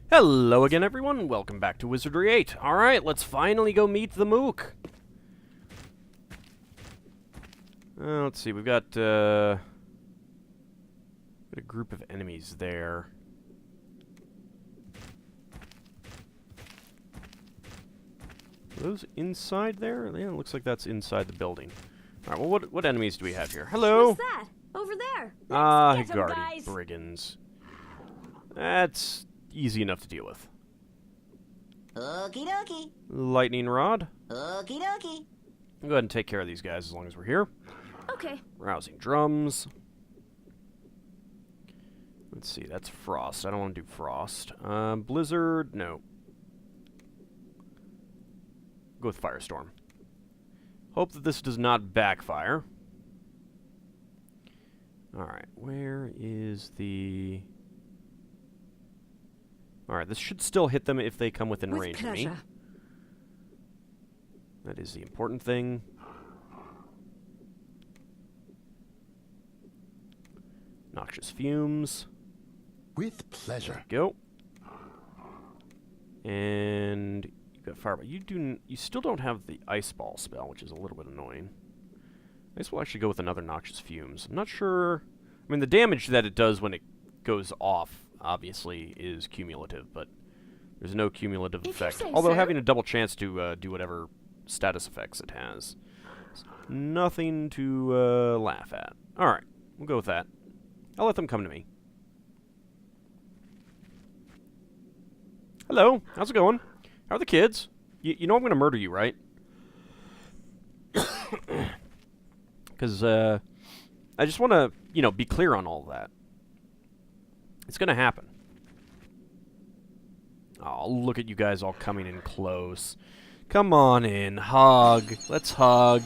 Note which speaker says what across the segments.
Speaker 1: Hello again, everyone. Welcome back to Wizardry 8. Alright, let's finally go meet the Mook. Let's see, we've got a group of enemies there. Are those inside there? Yeah, it looks like that's inside the building. Alright, well, what enemies do we have here? Hello?
Speaker 2: What's that? Over there.
Speaker 1: Guardy Brigands. That's easy enough to deal with.
Speaker 3: Okie dokie.
Speaker 1: Lightning Rod.
Speaker 3: Okie dokie.
Speaker 1: I'll go ahead and take care of these guys as long as we're here.
Speaker 2: Okay.
Speaker 1: Rousing Drums. Let's see, that's Frost. I don't want to do Frost. Blizzard, no. Go with Firestorm. Hope that this does not backfire. Alright, where is the... Alright, this should still hit them if they come within range of me. That is the important thing. Noxious Fumes.
Speaker 4: With pleasure.
Speaker 1: Go. And you've got Fireball. You still don't have the Ice Ball spell, which is a little bit annoying. I guess we'll actually go with another Noxious Fumes. I'm not sure... I mean, the damage that it does when it goes off, obviously, is cumulative, but there's no cumulative effect. Although having a double chance to do whatever status effects it has. Nothing to laugh at. Alright, we'll go with that. I'll let them come to me. Hello, how's it going? How are the kids? You know I'm going to murder you, right? Because, I just want to, be clear on all that. It's going to happen. Oh, look at you guys all coming in close. Come on in. Hug. Let's hug.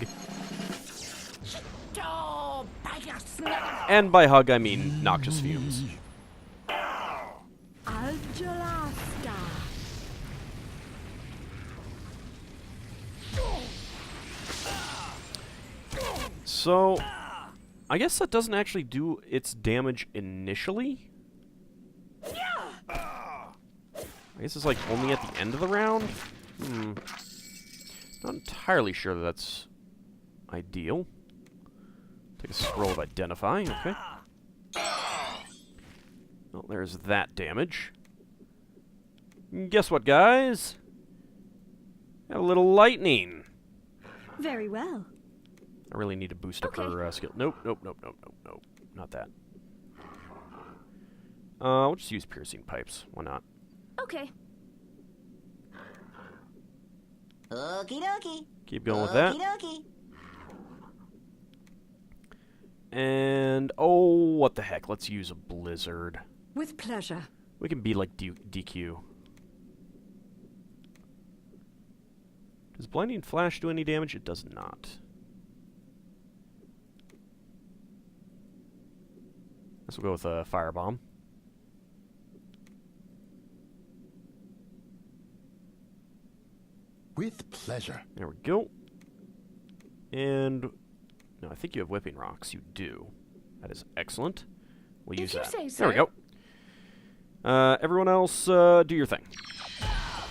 Speaker 1: And by hug, I mean Noxious Fumes. So, I guess that doesn't actually do its damage initially. I guess it's like only at the end of the round? Not entirely sure that that's ideal. Take a scroll of Identify, okay. Well, there's that damage. Guess what, guys? Have a little lightning.
Speaker 2: Very well.
Speaker 1: I really need to boost up her skill. Nope. Not that. We'll just use Piercing Pipes. Why not?
Speaker 2: Okay.
Speaker 3: Okie dokie.
Speaker 1: Keep going with that.
Speaker 3: Okie dokie.
Speaker 1: And, oh, what the heck. Let's use a Blizzard.
Speaker 2: With pleasure.
Speaker 1: We can be like DQ. Does Blinding Flash do any damage? It does not. Guess we'll go with a Firebomb.
Speaker 4: With pleasure.
Speaker 1: There we go. And... No, I think you have Whipping Rocks. You do. That is excellent. We'll use that. There we go. Everyone else, do your thing.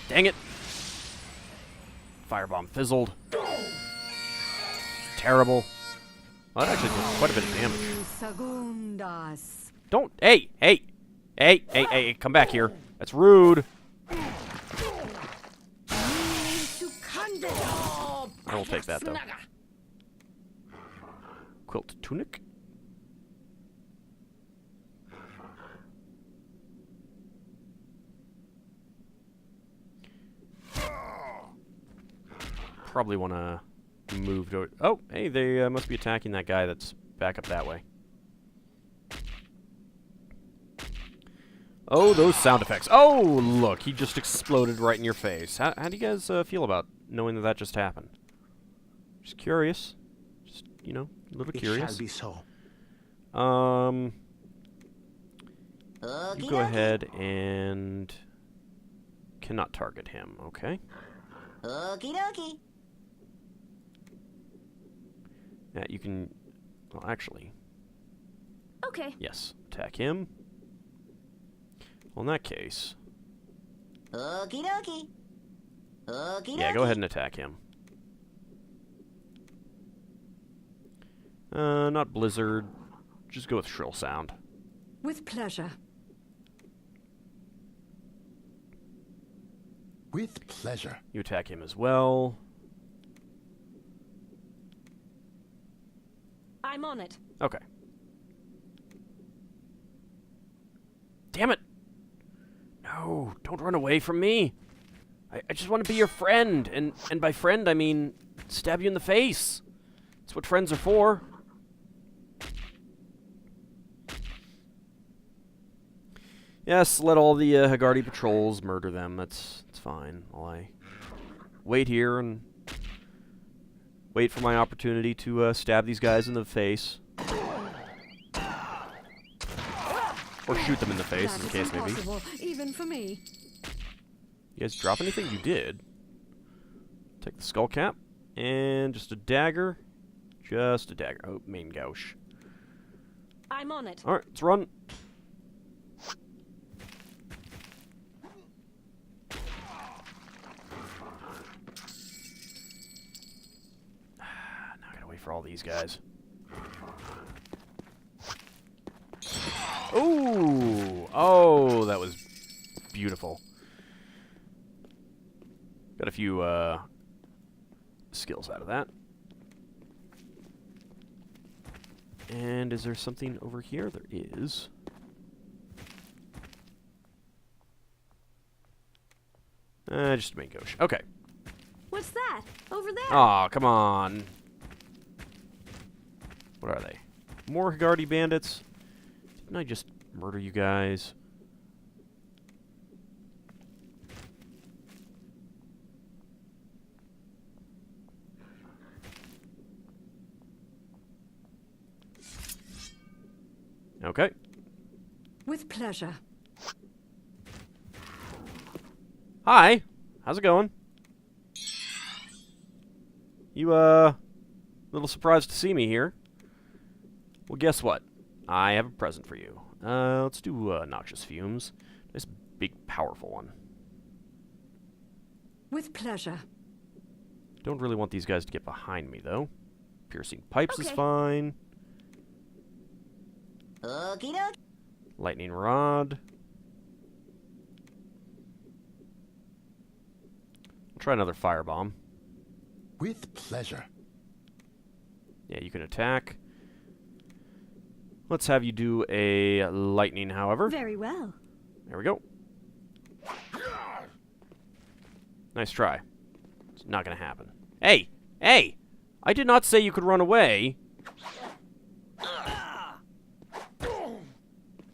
Speaker 1: Dang it. Firebomb fizzled. Terrible. Well, that actually did quite a bit of damage. Don't... Hey, come back here. That's rude. I will take that, though. Quilt Tunic. Probably want to move to... Oh, hey, they must be attacking that guy that's back up that way. Oh, those sound effects. Oh, look, he just exploded right in your face. How do you guys feel about knowing that just happened? Just curious. Just, a little curious.
Speaker 4: It shall be so.
Speaker 1: You go ahead and... Cannot target him, okay?
Speaker 3: Okie dokie.
Speaker 1: Yeah, you can... Well, actually...
Speaker 2: Okay.
Speaker 1: Yes, attack him. Well, in that case...
Speaker 3: Okie dokie. Okie dokie.
Speaker 1: Yeah, go ahead and attack him. Not Blizzard. Just go with Shrill Sound.
Speaker 2: With pleasure.
Speaker 4: With pleasure.
Speaker 1: You attack him as well.
Speaker 2: I'm on it.
Speaker 1: Okay. Damn it! No, don't run away from me. I just want to be your friend, and by friend I mean stab you in the face. That's what friends are for. Yes, let all the Hagardi patrols murder them. That's fine. While I wait here and wait for my opportunity to stab these guys in the face. Or shoot them in the face, as the case may be.
Speaker 2: Even for me.
Speaker 1: You guys drop anything? You did. Take the skull cap. And just a dagger. Just a dagger. Oh, main gouge.
Speaker 2: I'm on it.
Speaker 1: Alright, let's run. Now I gotta wait for all these guys. Ooh! Oh, that was beautiful. Got a few skills out of that. And is there something over here? There is. Just a main gauche. Okay.
Speaker 2: What's that? Over there.
Speaker 1: Aw, come on. What are they? More Hagardi bandits? Didn't I just murder you guys? Okay.
Speaker 2: With pleasure.
Speaker 1: Hi. How's it going? You, a little surprised to see me here. Well, guess what? I have a present for you. Let's do, Noxious Fumes. This big, powerful one.
Speaker 2: With pleasure.
Speaker 1: Don't really want these guys to get behind me, though. Piercing Pipes is
Speaker 2: Okay.
Speaker 1: fine.
Speaker 3: Okie dokie.
Speaker 1: Lightning Rod. We'll try another Firebomb.
Speaker 4: With pleasure.
Speaker 1: Yeah, you can attack. Let's have you do a Lightning, however.
Speaker 2: Very well.
Speaker 1: There we go. Nice try. It's not gonna happen. Hey! Hey! I did not say you could run away.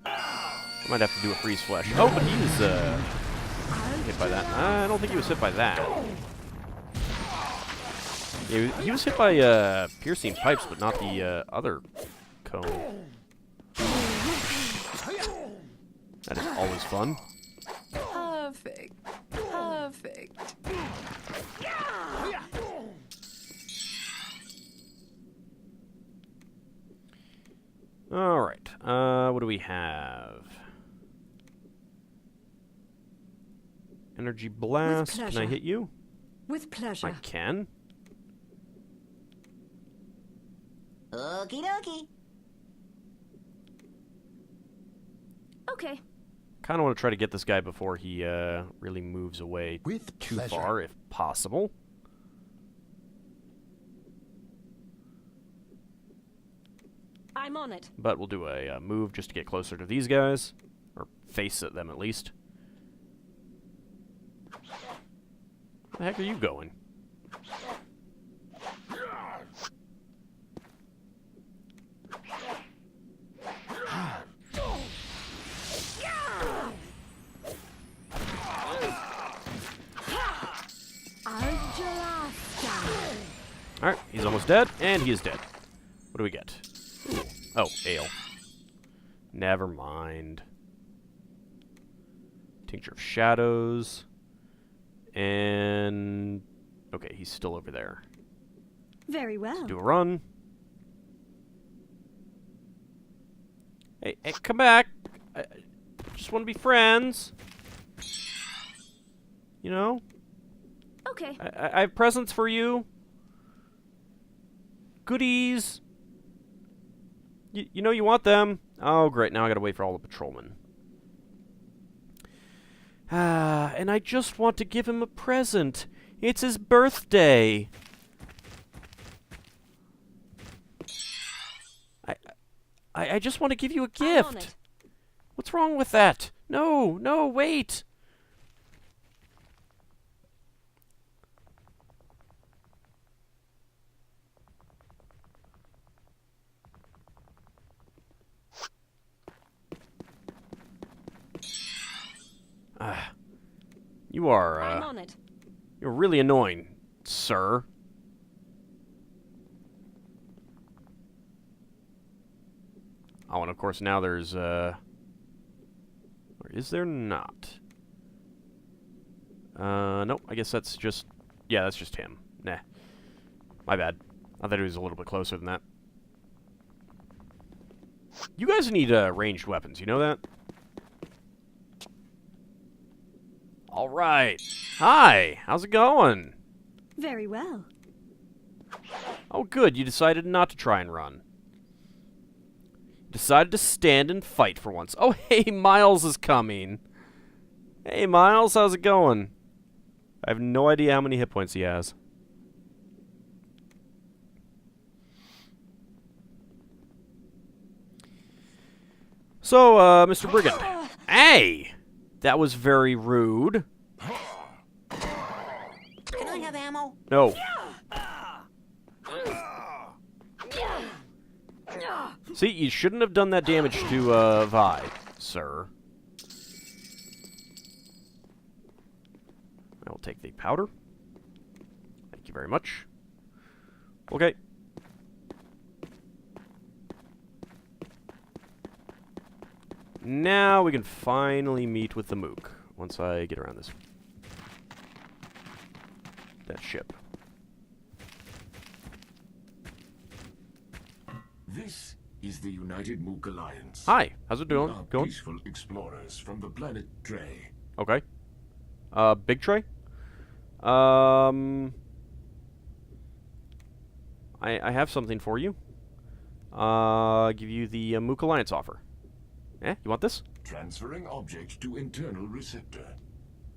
Speaker 1: I might have to do a freeze flesh. Oh, but he was hit by that. I don't think he was hit by that. Yeah, he was hit by piercing pipes, but not the other cone. That is always fun.
Speaker 2: Perfect. Perfect.
Speaker 1: All right. What do we have? Energy blast. Can I
Speaker 2: pleasure.
Speaker 1: hit you?
Speaker 2: With
Speaker 1: I
Speaker 2: pleasure.
Speaker 1: can.
Speaker 3: Okie dokie.
Speaker 2: Okay.
Speaker 1: Kind of want to try to get this guy before he really moves away
Speaker 4: With
Speaker 1: too
Speaker 4: pleasure.
Speaker 1: far, if possible.
Speaker 2: I'm on it.
Speaker 1: But we'll do a move just to get closer to these guys. Or face at them, at least. Where the heck are you going? Alright, he's almost dead, and he is dead. What do we get? Ooh. Oh, ale. Never mind. Tincture of Shadows. And... okay, he's still over there.
Speaker 2: Very well.
Speaker 1: Do a run. Hey, come back. I just want to be friends. You know?
Speaker 2: Okay.
Speaker 1: I have presents for you. Goodies. You know you want them. Oh, great. Now I gotta wait for all the patrolmen. And I just want to give him a present. It's his birthday. I just want to give you a
Speaker 2: I'm on
Speaker 1: gift.
Speaker 2: it.
Speaker 1: What's wrong with that? No, no, wait. You are,
Speaker 2: I'm on it.
Speaker 1: you're really annoying, sir. Oh, and of course now there's, or is there not? Nope, I guess that's just, yeah, that's just him. Nah. My bad. I thought he was a little bit closer than that. You guys need, ranged weapons, you know that? Alright. Hi, how's it going?
Speaker 2: Very well.
Speaker 1: Oh, good, you decided not to try and run. Decided to stand and fight for once. Oh, hey, Miles is coming. Hey, Miles, how's it going? I have no idea how many hit points he has. So, Mr. Brigand. Hey! That was very rude.
Speaker 3: Can I have ammo?
Speaker 1: No. See, you shouldn't have done that damage to, Vi, sir. I will take the powder. Thank you very much. Okay. Now we can finally meet with the Mook, once I get around this... that ship.
Speaker 5: This is the United Mook Alliance.
Speaker 1: Hi, how's it
Speaker 5: We
Speaker 1: doing?
Speaker 5: are
Speaker 1: Going?
Speaker 5: peaceful explorers from the planet Dre.
Speaker 1: Okay. Big tray? I have something for you. Give you the Mook Alliance offer. Eh, you want this?
Speaker 5: Transferring object to internal receptor.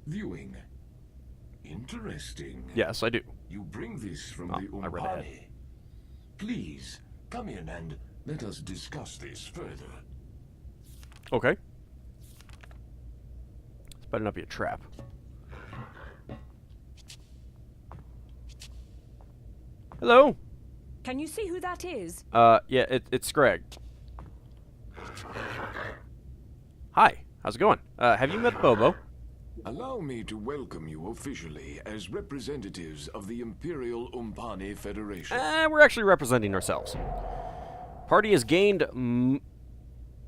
Speaker 5: Viewing. Interesting.
Speaker 1: Yes, I do.
Speaker 5: You bring this from
Speaker 1: Oh,
Speaker 5: the
Speaker 1: I read ahead.
Speaker 5: Umpani. Please, come in and let us discuss this further.
Speaker 1: Okay. This better not be a trap. Hello?
Speaker 2: Can you see who that is?
Speaker 1: Yeah, it's Greg. Hi, how's it going? Have you met Bobo?
Speaker 5: Allow me to welcome you officially as representatives of the Imperial Umpani Federation.
Speaker 1: We're actually representing ourselves. Party has gained...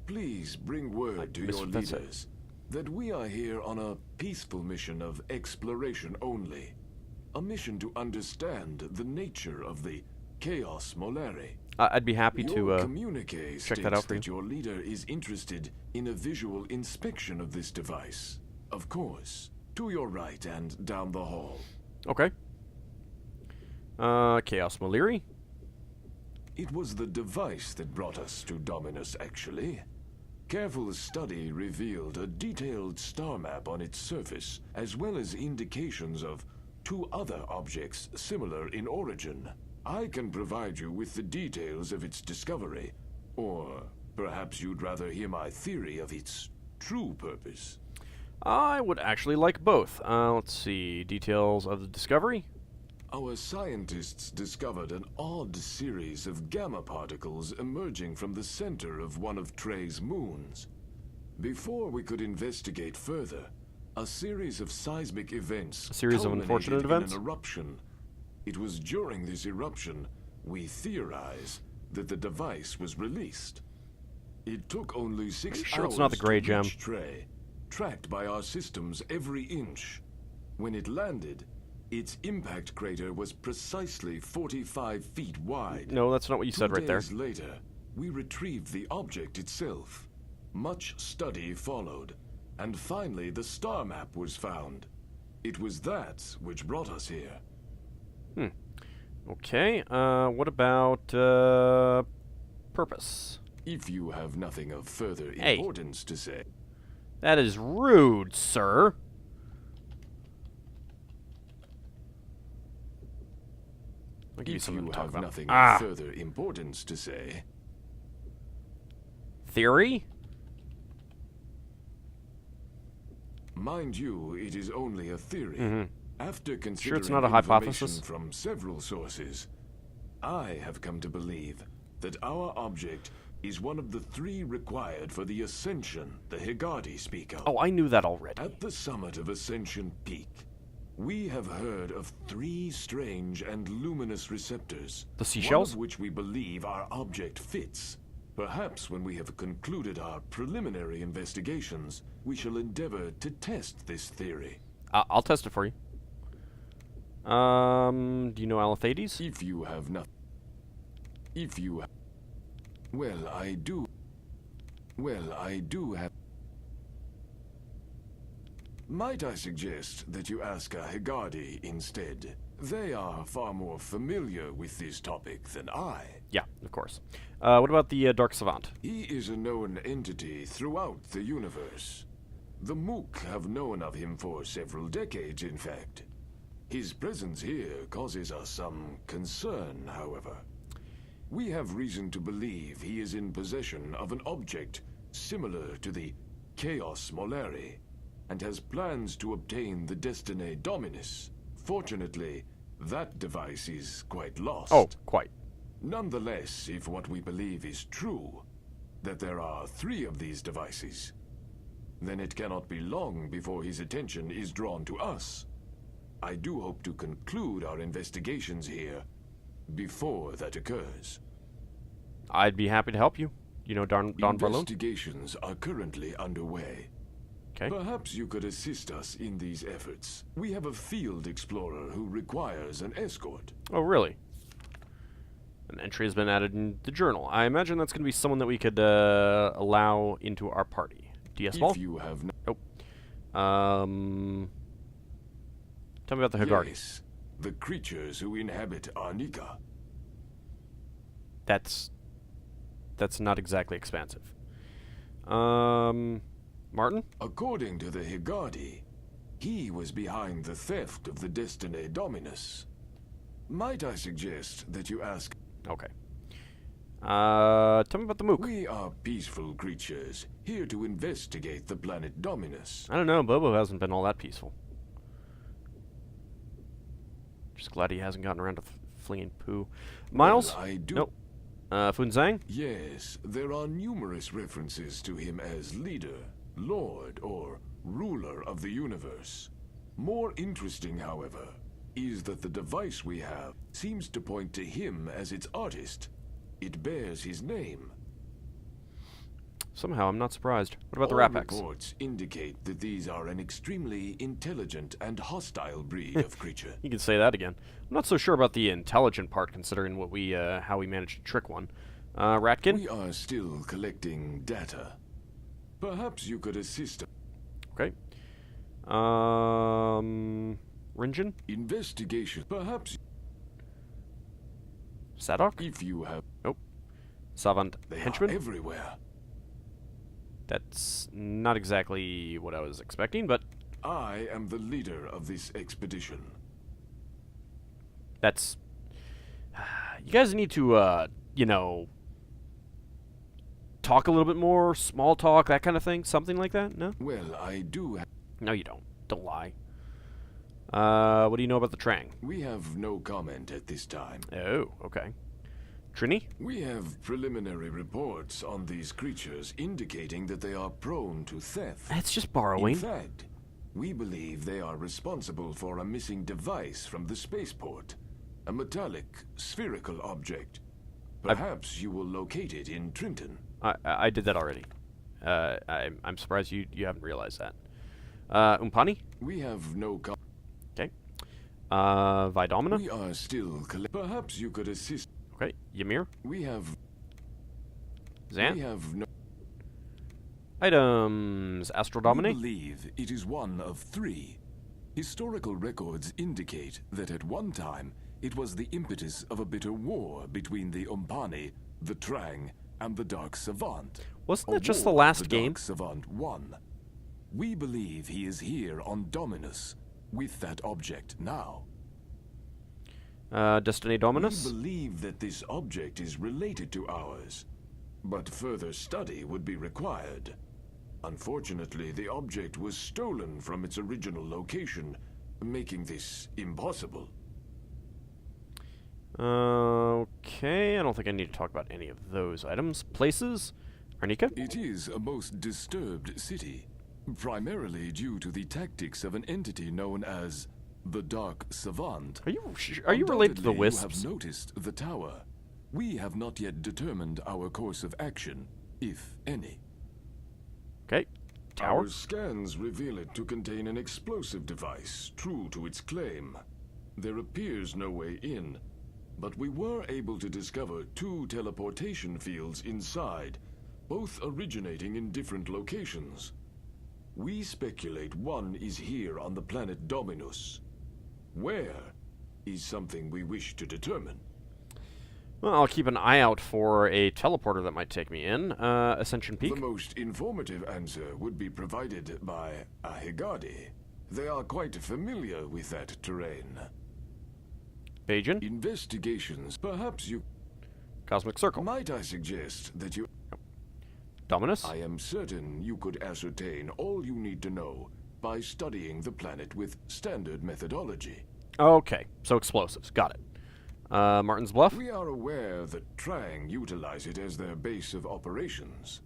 Speaker 5: Please bring word to
Speaker 1: missed
Speaker 5: your
Speaker 1: what that said.
Speaker 5: leaders that we are here on a peaceful mission of exploration only. A mission to understand the nature of the Chaos Molari.
Speaker 1: I'd be happy
Speaker 5: Your
Speaker 1: to,
Speaker 5: communique
Speaker 1: check
Speaker 5: states
Speaker 1: that out for
Speaker 5: that
Speaker 1: you.
Speaker 5: your leader is interested in a visual inspection of this device. Of course, to your right and down the hall.
Speaker 1: Okay. Chaos Maliri?
Speaker 5: It was the device that brought us to Dominus, actually. Careful study revealed a detailed star map on its surface, as well as indications of two other objects similar in origin. I can provide you with the details of its discovery, or perhaps you'd rather hear my theory of its true purpose.
Speaker 1: I would actually like both. Let's see. Details of the discovery?
Speaker 5: Our scientists discovered an odd series of gamma particles emerging from the center of one of Trey's moons. Before we could investigate further, a series of seismic events
Speaker 1: A series of
Speaker 5: culminated
Speaker 1: unfortunate
Speaker 5: in
Speaker 1: events?
Speaker 5: an eruption. It was during this eruption we theorize that the device was released. It took only 6
Speaker 1: you sure
Speaker 5: hours
Speaker 1: it's not the gray
Speaker 5: to
Speaker 1: gem?
Speaker 5: reach Trey, tracked by our systems every inch. When it landed, its impact crater was precisely 45 feet wide.
Speaker 1: No, that's not what you said right there.
Speaker 5: 2 days later, we retrieved the object itself. Much study followed, and finally the star map was found. It was that which brought us here.
Speaker 1: Okay, what about, purpose?
Speaker 5: If you have nothing of further
Speaker 1: Hey.
Speaker 5: importance to say.
Speaker 1: That is rude, sir. I'll give you
Speaker 5: If
Speaker 1: something
Speaker 5: you
Speaker 1: to talk
Speaker 5: have
Speaker 1: about.
Speaker 5: nothing
Speaker 1: Ah,
Speaker 5: of further importance to say.
Speaker 1: theory?
Speaker 5: Mind you, it is only a theory.
Speaker 1: Mhm.
Speaker 5: After considering
Speaker 1: Sure it's not a
Speaker 5: information
Speaker 1: hypothesis?
Speaker 5: from several sources, I have come to believe that our object is one of the 3 required for the ascension the Higadi speak of.
Speaker 1: Oh, I knew that already.
Speaker 5: At the summit of Ascension Peak, we have heard of 3 strange and luminous receptors.
Speaker 1: The seashells?
Speaker 5: One of which we believe our object fits. Perhaps when we have concluded our preliminary investigations, we shall endeavor to test this theory.
Speaker 1: I'll test it for you. Do you know Alathades?
Speaker 5: If you have not... If you... Well, I do... Well, I do have... Might I suggest that you ask a Higadi instead? They are far more familiar with this topic than I.
Speaker 1: Yeah, of course. What about the Dark Savant?
Speaker 5: He is a known entity throughout the universe. The Mook have known of him for several decades, in fact. His presence here causes us some concern, however. We have reason to believe he is in possession of an object similar to the Chaos Moleri, and has plans to obtain the Destiny Dominus. Fortunately, that device is quite lost.
Speaker 1: Oh, quite.
Speaker 5: Nonetheless, if what we believe is true, that there are 3 of these devices, then it cannot be long before his attention is drawn to us. I do hope to conclude our investigations here before that occurs.
Speaker 1: I'd be happy to help you. You know Don Barlow?
Speaker 5: Investigations are currently underway.
Speaker 1: Okay.
Speaker 5: Perhaps you could assist us in these efforts. We have a field explorer who requires an escort.
Speaker 1: Oh, really? An entry has been added in the journal. I imagine that's going to be someone that we could allow into our party. DS Ball?
Speaker 5: If you have no...
Speaker 1: Nope. Tell me about the Higadi.
Speaker 5: Yes, the creatures who inhabit Arnica.
Speaker 1: That's not exactly expansive. Martin?
Speaker 5: According to the Higadi, he was behind the theft of the Destiny Dominus. Might I suggest that you ask...
Speaker 1: Okay. Tell me about the Mook.
Speaker 5: We are peaceful creatures, here to investigate the planet Dominus.
Speaker 1: I don't know, Bobo hasn't been all that peaceful. Just glad he hasn't gotten around to flinging poo. Miles?
Speaker 5: Well, I do...
Speaker 1: Nope. Funzang?
Speaker 5: Yes, there are numerous references to him as leader, lord, or ruler of the universe. More interesting, however, is that the device we have seems to point to him as its artist. It bears his name.
Speaker 1: Somehow, I'm not surprised. What about the
Speaker 5: All
Speaker 1: Rapax?
Speaker 5: reports indicate that these are an extremely intelligent and hostile breed of creature.
Speaker 1: You can say that again. I'm not so sure about the intelligent part, considering what we, how we managed to trick one. Ratkin?
Speaker 5: We are still collecting data. Perhaps you could assist.
Speaker 1: Okay. Rinjin?
Speaker 5: Investigation. Perhaps
Speaker 1: Sadok?
Speaker 5: if you have...
Speaker 1: Nope. Savant
Speaker 5: They
Speaker 1: Henchman?
Speaker 5: are everywhere.
Speaker 1: That's not exactly what I was expecting, but
Speaker 5: I am the leader of this expedition.
Speaker 1: that's... You guys need to, you know... talk a little bit more, small talk, that kind of thing? Something like that? No?
Speaker 5: Well, I do have...
Speaker 1: No, you don't. Don't lie. What do you know about the Trang?
Speaker 5: We have no comment at this time.
Speaker 1: Oh, okay. Trini?
Speaker 5: We have preliminary reports on these creatures indicating that they are prone to theft.
Speaker 1: That's just
Speaker 5: In
Speaker 1: borrowing.
Speaker 5: fact, we believe they are responsible for a missing device from the spaceport. A metallic, spherical object. Perhaps you will locate it in Trenton.
Speaker 1: I did that already. I'm surprised you haven't realized that. Umpani?
Speaker 5: We have no comment.
Speaker 1: Okay. Vidomina?
Speaker 5: We are still Perhaps you could assist.
Speaker 1: Okay. Ymir?
Speaker 5: We have...
Speaker 1: Zan?
Speaker 5: We have no...
Speaker 1: Items. Astral
Speaker 5: We
Speaker 1: Dominate?
Speaker 5: believe it is one of 3. Historical records indicate that at one time, it was the impetus of a bitter war between the Umpani, the Trang, and the Dark Savant.
Speaker 1: Wasn't
Speaker 5: A
Speaker 1: that just the
Speaker 5: war
Speaker 1: last
Speaker 5: the
Speaker 1: game?
Speaker 5: Dark Savant won. We believe he is here on Dominus, with that object now.
Speaker 1: Destiny Dominus?
Speaker 5: We believe that this object is related to ours, but further study would be required. Unfortunately, the object was stolen from its original location, making this impossible.
Speaker 1: Okay, I don't think I need to talk about any of those items. Places? Arnika?
Speaker 5: It is a most disturbed city, primarily due to the tactics of an entity known as the Dark Savant.
Speaker 1: Are you related to the
Speaker 5: Undoubtedly,
Speaker 1: Wisps?
Speaker 5: You have noticed the tower. We have not yet determined our course of action, if any.
Speaker 1: Okay. Tower?
Speaker 5: Our scans reveal it to contain an explosive device, true to its claim. There appears no way in, but we were able to discover 2 teleportation fields inside, both originating in different locations. We speculate one is here on the planet Dominus. Where is something we wish to determine.
Speaker 1: Well, I'll keep an eye out for a teleporter that might take me in. Ascension Peak.
Speaker 5: The most informative answer would be provided by a Higadi. They are quite familiar with that terrain.
Speaker 1: Bajan.
Speaker 5: Investigations, perhaps you...
Speaker 1: Cosmic Circle.
Speaker 5: Might I suggest that you...
Speaker 1: Dominus.
Speaker 5: I am certain you could ascertain all you need to know by studying the planet with standard methodology.
Speaker 1: Okay, so explosives. Got it. Martin's Bluff.
Speaker 5: We are aware that Trang utilize it as their base of operations.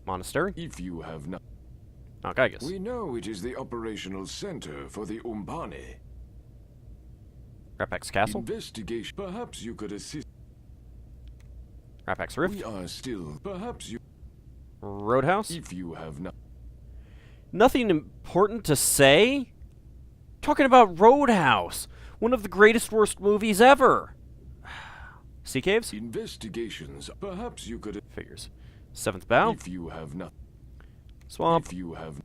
Speaker 1: Monastery.
Speaker 5: If you have not...
Speaker 1: Algaigas.
Speaker 5: We know it is the operational center for the Umpani.
Speaker 1: Rapax Castle.
Speaker 5: Investigation. Perhaps you could assist.
Speaker 1: Rapax Rift.
Speaker 5: We are still... Perhaps you...
Speaker 1: Roadhouse.
Speaker 5: If you have not...
Speaker 1: Nothing important to say? Talking about Roadhouse. One of the greatest worst movies ever. Sea Caves?
Speaker 5: Investigations. Perhaps you could...
Speaker 1: Figures. Seventh Bow.
Speaker 5: If you have not...
Speaker 1: Swamp.
Speaker 5: If you have...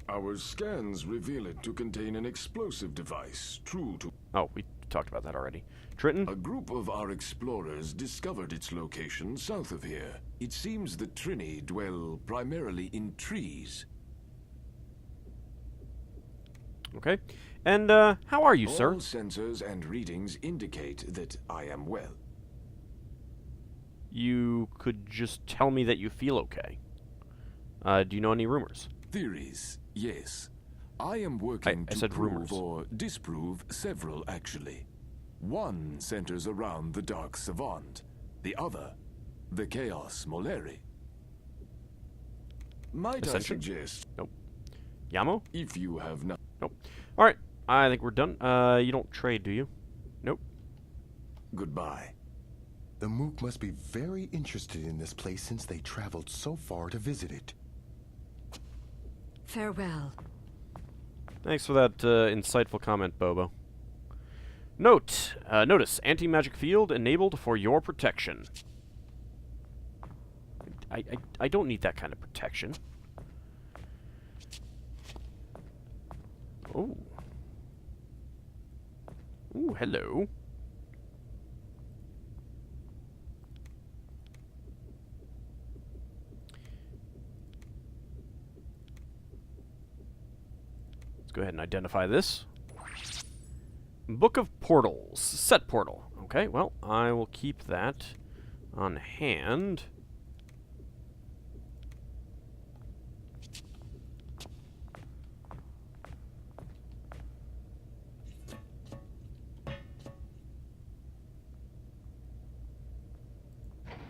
Speaker 5: Our scans reveal it to contain an explosive device, true to...
Speaker 1: Oh, we talked about that already. Triton.
Speaker 5: A group of our explorers discovered its location south of here. It seems the Trini dwell primarily in trees.
Speaker 1: Okay. And, how are you,
Speaker 5: All
Speaker 1: sir?
Speaker 5: sensors and readings indicate that I am well.
Speaker 1: You could just tell me that you feel okay. Do you know any rumors?
Speaker 5: Theories, yes. I am working
Speaker 1: I
Speaker 5: to
Speaker 1: said
Speaker 5: prove
Speaker 1: rumors.
Speaker 5: or disprove several, actually. One centers around the Dark Savant. The other, the Chaos Moleri. Might I
Speaker 1: Ascension?
Speaker 5: suggest,
Speaker 1: Nope. Yamo?
Speaker 5: if you have not...
Speaker 1: Nope. Alright, I think we're done. You don't trade, do you? Nope.
Speaker 5: Goodbye.
Speaker 4: The Mook must be very interested in this place since they traveled so far to visit it.
Speaker 2: Farewell.
Speaker 1: Thanks for that insightful comment, Bobo. Note, notice, anti-magic field enabled for your protection. I don't need that kind of protection. Oh. Ooh, hello. Let's go ahead and identify this. Book of Portals. Set portal. Okay, well, I will keep that on hand.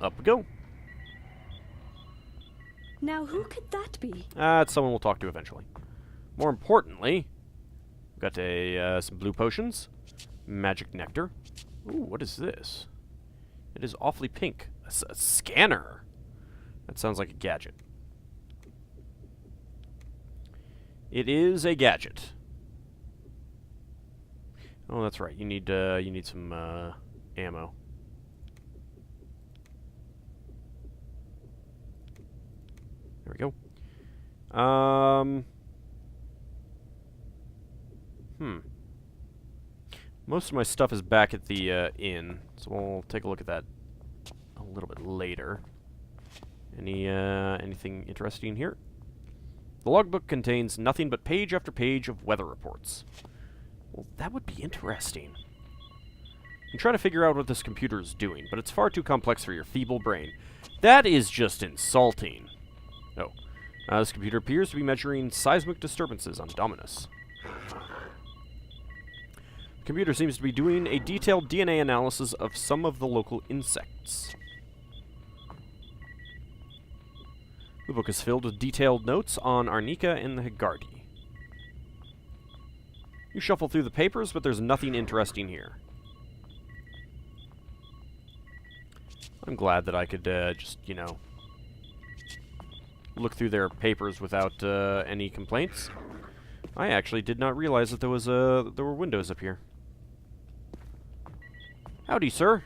Speaker 1: Up we go.
Speaker 2: Now, who could that be?
Speaker 1: It's someone we'll talk to eventually. More importantly, we've got some blue potions, magic nectar. Ooh, what is this? It is awfully pink. A scanner. That sounds like a gadget. It is a gadget. Oh, that's right. You need some ammo. There we go. Most of my stuff is back at the inn, so we'll take a look at that a little bit later. Anything interesting here? The logbook contains nothing but page after page of weather reports. Well, that would be interesting. I'm trying to figure out what this computer is doing, but it's far too complex for your feeble brain. That is just insulting. Oh. This computer appears to be measuring seismic disturbances on Dominus. The computer seems to be doing a detailed DNA analysis of some of the local insects. The book is filled with detailed notes on Arnica and the Higardi. You shuffle through the papers, but there's nothing interesting here. I'm glad that I could just, you know, look through their papers without any complaints. I actually did not realize that there were windows up here. Howdy, sir.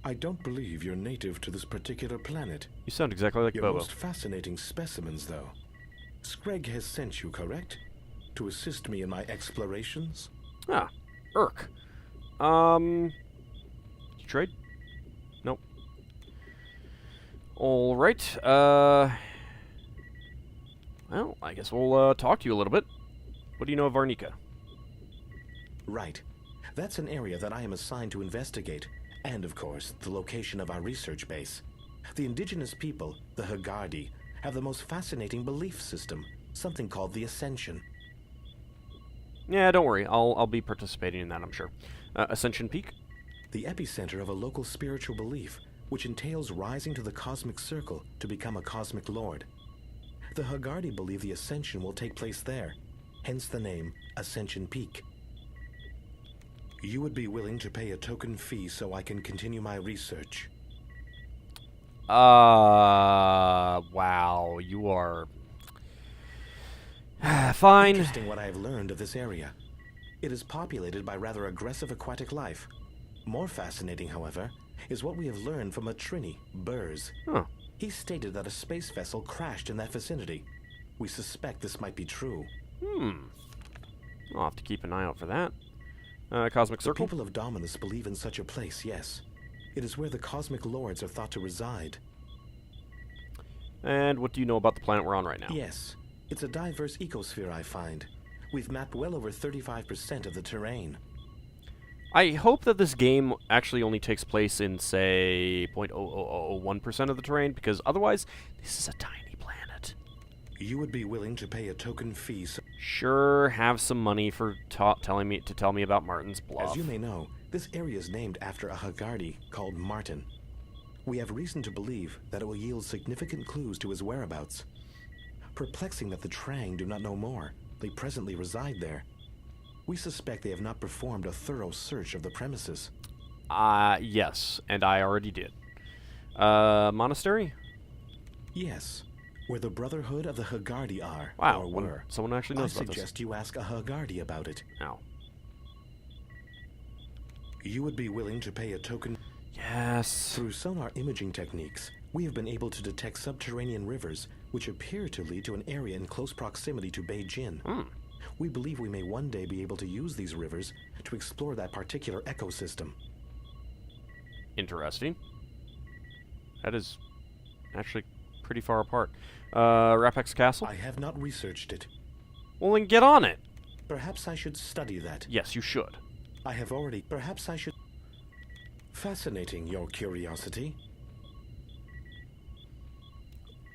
Speaker 6: I don't believe you're native to this particular planet.
Speaker 1: You sound exactly like
Speaker 6: Your
Speaker 1: Bobo.
Speaker 6: most fascinating specimens, though. Screg has sent you, correct? To assist me in my explorations?
Speaker 1: Ah, Irk. You trade? Nope. Alright, well, I guess we'll, talk to you a little bit. What do you know of Arnica?
Speaker 6: Right. That's an area that I am assigned to investigate, and, of course, the location of our research base. The indigenous people, the Higardi, have the most fascinating belief system, something called the Ascension.
Speaker 1: Yeah, don't worry. I'll be participating in that, I'm sure. Ascension Peak?
Speaker 6: The epicenter of a local spiritual belief, which entails rising to the cosmic circle to become a cosmic lord. The Higardi believe the ascension will take place there, hence the name Ascension Peak. You would be willing to pay a token fee so I can continue my research.
Speaker 1: Wow, you are... Fine.
Speaker 6: Interesting what I have learned of this area. It is populated by rather aggressive aquatic life. More fascinating, however, is what we have learned from a Trini, Burrs.
Speaker 1: Huh.
Speaker 6: He stated that a space vessel crashed in that vicinity. We suspect this might be true.
Speaker 1: I'll have to keep an eye out for that. Cosmic
Speaker 6: The
Speaker 1: Circle?
Speaker 6: people of Dominus believe in such a place, yes. It is where the cosmic lords are thought to reside.
Speaker 1: And what do you know about the planet we're on right now?
Speaker 6: Yes, it's a diverse ecosphere, I find. We've mapped well over 35% of the terrain.
Speaker 1: I hope that this game actually only takes place in, say, 0.0001% of the terrain, because otherwise, this is a tiny planet.
Speaker 6: You would be willing to pay a token fee so
Speaker 1: Sure, have some money for tell me about Martin's Bluff.
Speaker 6: As you may know, this area is named after a Higardi called Martin. We have reason to believe that it will yield significant clues to his whereabouts. Perplexing that the Trang do not know more. They presently reside there. We suspect they have not performed a thorough search of the premises.
Speaker 1: Yes, and I already did. Monastery?
Speaker 6: Yes, where the Brotherhood of the Higardi are,
Speaker 1: Wow,
Speaker 6: or were.
Speaker 1: someone actually
Speaker 6: I
Speaker 1: knows about this.
Speaker 6: suggest you ask a Higardi about it.
Speaker 1: Ow.
Speaker 6: You would be willing to pay a token...
Speaker 1: Yes.
Speaker 6: Through sonar imaging techniques, we have been able to detect subterranean rivers, which appear to lead to an area in close proximity to Beijing. We believe we may one day be able to use these rivers to explore that particular ecosystem.
Speaker 1: Interesting. That is actually pretty far apart. Rapex Castle?
Speaker 6: I have not researched it.
Speaker 1: Well, then get on it.
Speaker 6: Perhaps I should study that.
Speaker 1: Yes, you should.
Speaker 6: I have already... Perhaps I should... Fascinating, your curiosity.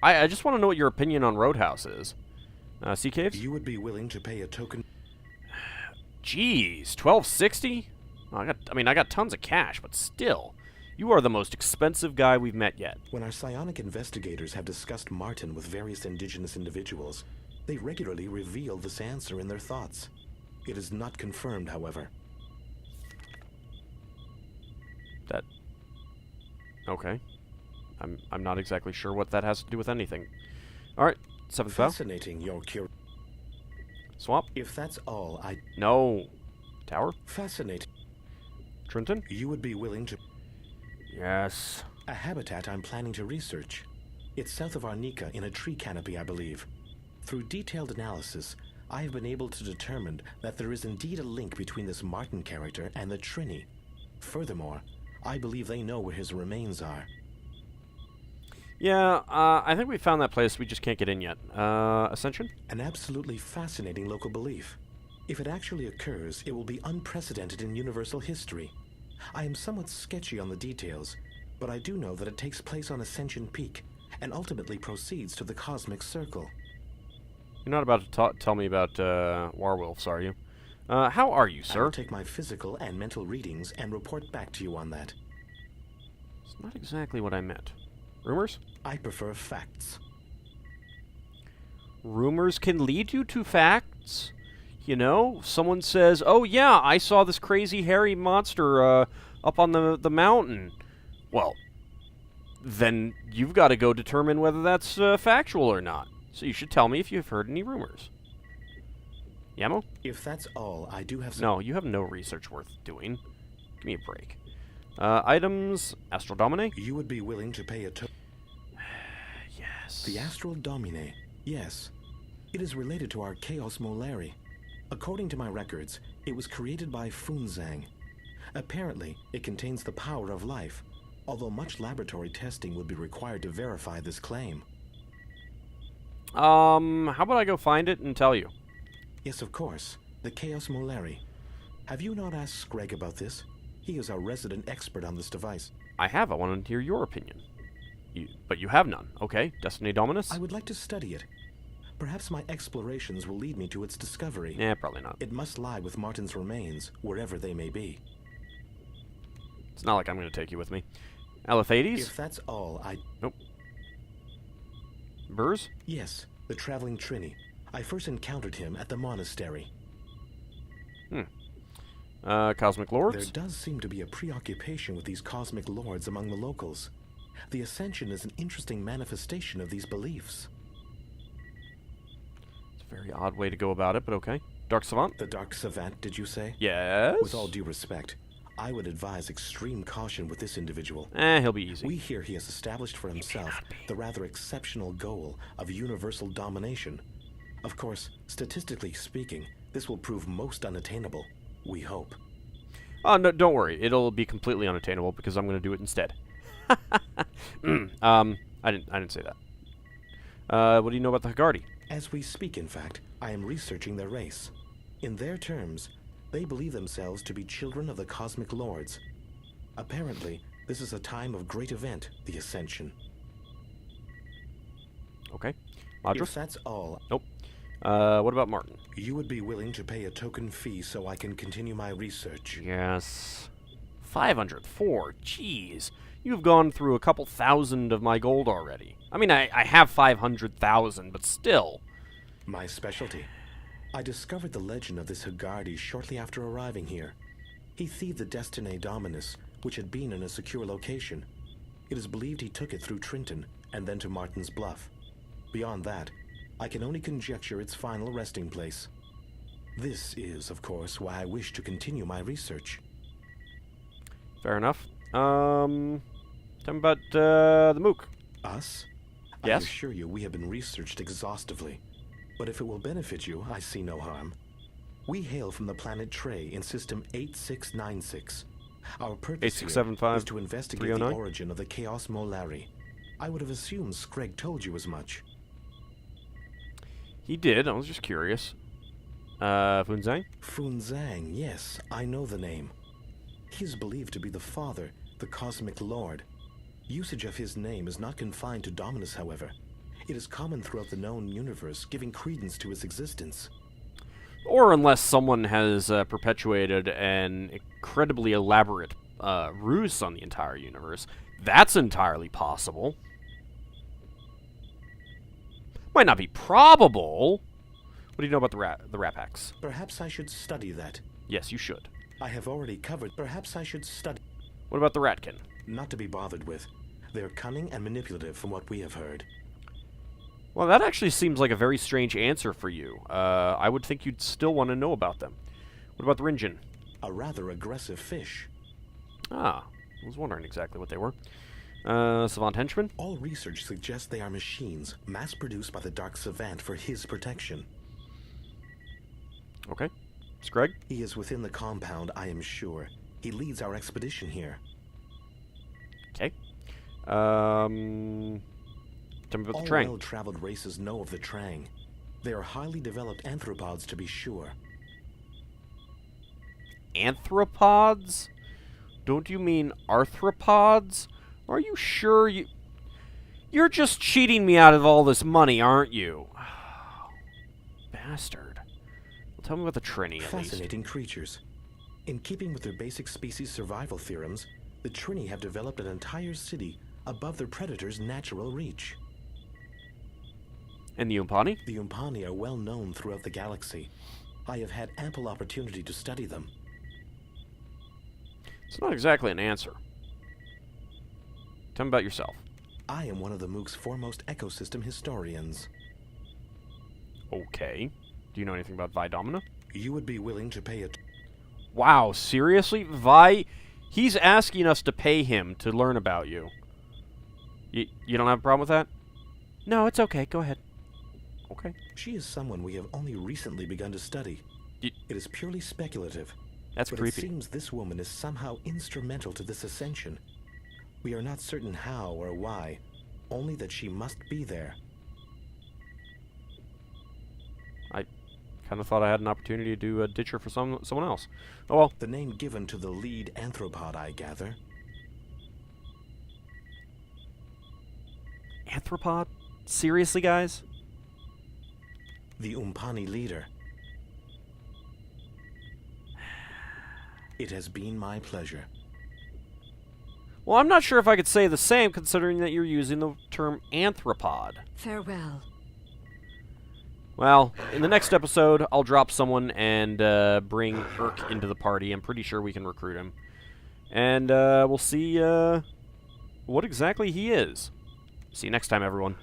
Speaker 1: I just want to know what your opinion on Roadhouse is. Sea Caves?
Speaker 6: You would be willing to pay a token...
Speaker 1: Jeez, $12.60? I got tons of cash, but still. You are the most expensive guy we've met yet.
Speaker 6: When our psionic investigators have discussed Martin with various indigenous individuals, they regularly reveal this answer in their thoughts. It is not confirmed, however.
Speaker 1: Okay. I'm not exactly sure what that has to do with anything. Alright, 7th Vow.
Speaker 6: Fascinating, your
Speaker 1: Swamp?
Speaker 6: If that's all,
Speaker 1: No. Tower?
Speaker 6: Fascinating.
Speaker 1: Trenton?
Speaker 6: You would be willing to...
Speaker 1: Yes.
Speaker 6: A habitat I'm planning to research. It's south of Arnica in a tree canopy, I believe. Through detailed analysis, I have been able to determine that there is indeed a link between this Martin character and the Trini. Furthermore, I believe they know where his remains are.
Speaker 1: Yeah, I think we found that place. We just can't get in yet. Ascension?
Speaker 6: An absolutely fascinating local belief. If it actually occurs, it will be unprecedented in universal history. I am somewhat sketchy on the details, but I do know that it takes place on Ascension Peak, and ultimately proceeds to the Cosmic Circle.
Speaker 1: You're not about to tell me about werewolves, are you? How are you,
Speaker 6: I
Speaker 1: sir?
Speaker 6: will take my physical and mental readings and report back to you on that.
Speaker 1: It's not exactly what I meant. Rumors?
Speaker 6: I prefer facts.
Speaker 1: Rumors can lead you to facts. You know, someone says, "Oh yeah, I saw this crazy hairy monster up on the mountain." Well, then you've got to go determine whether that's factual or not. So you should tell me if you've heard any rumors. Yamo?
Speaker 6: If that's all, I do have some...
Speaker 1: No, you have no research worth doing. Give me a break. Items, Astral Domine?
Speaker 6: You would be willing to pay a
Speaker 1: Yes.
Speaker 6: The Astral Domine, yes. It is related to our Chaos Molari. According to my records, it was created by Funzang. Apparently, it contains the power of life, although much laboratory testing would be required to verify this claim.
Speaker 1: How about I go find it and tell you?
Speaker 6: Yes, of course. The Chaos Molari. Have you not asked Screg about this? He is our resident expert on this device.
Speaker 1: I have. I want to hear your opinion. But you have none. Okay. Destiny Dominus?
Speaker 6: I would like to study it. Perhaps my explorations will lead me to its discovery.
Speaker 1: Probably not.
Speaker 6: It must lie with Martin's remains, wherever they may be.
Speaker 1: It's not like I'm going to take you with me. Alathades?
Speaker 6: If that's all,
Speaker 1: Nope. Burrs?
Speaker 6: Yes, the traveling Trini. I first encountered him at the monastery.
Speaker 1: Cosmic Lords?
Speaker 6: There does seem to be a preoccupation with these cosmic lords among the locals. The Ascension is an interesting manifestation of these beliefs.
Speaker 1: It's a very odd way to go about it, but okay. Dark Savant?
Speaker 6: The Dark Savant, did you say?
Speaker 1: Yes?
Speaker 6: With all due respect, I would advise extreme caution with this individual.
Speaker 1: He'll be easy.
Speaker 6: We hear he has established for himself the rather exceptional goal of universal domination. Of course, statistically speaking, this will prove most unattainable. We hope.
Speaker 1: Oh, no, don't worry. It'll be completely unattainable because I'm going to do it instead. I didn't say that. What do you know about the Hagardi?
Speaker 6: As we speak, in fact, I am researching their race. In their terms, they believe themselves to be children of the Cosmic Lords. Apparently, this is a time of great event, the Ascension.
Speaker 1: Okay.
Speaker 6: If
Speaker 1: Madras?
Speaker 6: that's all,
Speaker 1: Nope. What about Martin?
Speaker 6: you would be willing to pay a token fee so I can continue my research.
Speaker 1: Yes. 504. Jeez. You've gone through a couple thousand of my gold already. I mean, I have 500,000, but still.
Speaker 6: My specialty. I discovered the legend of this Hagardi shortly after arriving here. He thieved the Destiny Dominus, which had been in a secure location. It is believed he took it through Trenton, and then to Martin's Bluff. Beyond that, I can only conjecture its final resting place. This is, of course, why I wish to continue my research.
Speaker 1: Fair enough. Tell me about the Mook.
Speaker 6: Us?
Speaker 1: Yes?
Speaker 6: I assure you we have been researched exhaustively. But if it will benefit you, I see no harm. We hail from the planet Trey in System 8696. Our purpose here
Speaker 1: 8675
Speaker 6: is to investigate
Speaker 1: 309?
Speaker 6: the origin of the Chaos Molari. I would have assumed Screg told you as much.
Speaker 1: He did. I was just curious. Funzang?
Speaker 6: Funzang, yes, I know the name. He is believed to be the father, the Cosmic Lord. Usage of his name is not confined to Dominus, however. It is common throughout the known universe, giving credence to his existence.
Speaker 1: Or unless someone has perpetuated an incredibly elaborate ruse on the entire universe. That's entirely possible. Might not be probable. What do you know about the Rat Packs?
Speaker 6: Perhaps I should study that.
Speaker 1: Yes, you should.
Speaker 6: I have already covered. Perhaps I should study.
Speaker 1: What about the Ratkin?
Speaker 6: Not to be bothered with. They are cunning and manipulative from what we have heard.
Speaker 1: Well, that actually seems like a very strange answer for you. I would think you'd still want to know about them. What about the Rinjin?
Speaker 6: A rather aggressive fish.
Speaker 1: Ah, I was wondering exactly what they were. Savant Henchman?
Speaker 6: All research suggests they are machines, mass-produced by the Dark Savant for his protection.
Speaker 1: Okay. It's Greg?
Speaker 6: He is within the compound, I am sure. He leads our expedition here.
Speaker 1: Okay. Tell me about the
Speaker 6: All
Speaker 1: Trang.
Speaker 6: well-traveled races know of the Trang. They are highly developed anthropods, to be sure.
Speaker 1: Anthropods? Don't you mean arthropods? Are you sure you... You're just cheating me out of all this money, aren't you? Bastard. Well, tell me about the Trini, at least.
Speaker 6: Fascinating creatures. In keeping with their basic species survival theorems, the Trini have developed an entire city above their predator's natural reach.
Speaker 1: And the Umpani?
Speaker 6: The Umpani are well known throughout the galaxy. I have had ample opportunity to study them.
Speaker 1: It's not exactly an answer. Tell me about yourself.
Speaker 6: I am one of the Mook's foremost ecosystem historians.
Speaker 1: Okay. Do you know anything about Vi Domina?
Speaker 6: You would be willing to pay a...
Speaker 1: Wow, seriously? Vi... He's asking us to pay him to learn about you. You don't have a problem with that? No, it's okay. Go ahead. Okay.
Speaker 6: She is someone we have only recently begun to study. It is purely speculative.
Speaker 1: That's
Speaker 6: but
Speaker 1: creepy.
Speaker 6: It seems this woman is somehow instrumental to this ascension. We are not certain how or why, only that she must be there.
Speaker 1: I kind of thought I had an opportunity to do a ditcher for someone else. Oh well.
Speaker 6: The name given to the lead anthropod, I gather.
Speaker 1: Anthropod? Seriously, guys?
Speaker 6: The Umpani leader. It has been my pleasure.
Speaker 1: Well, I'm not sure if I could say the same, considering that you're using the term anthropod.
Speaker 2: Farewell.
Speaker 1: Well, in the next episode, I'll drop someone and bring Urk into the party. I'm pretty sure we can recruit him. And we'll see what exactly he is. See you next time, everyone.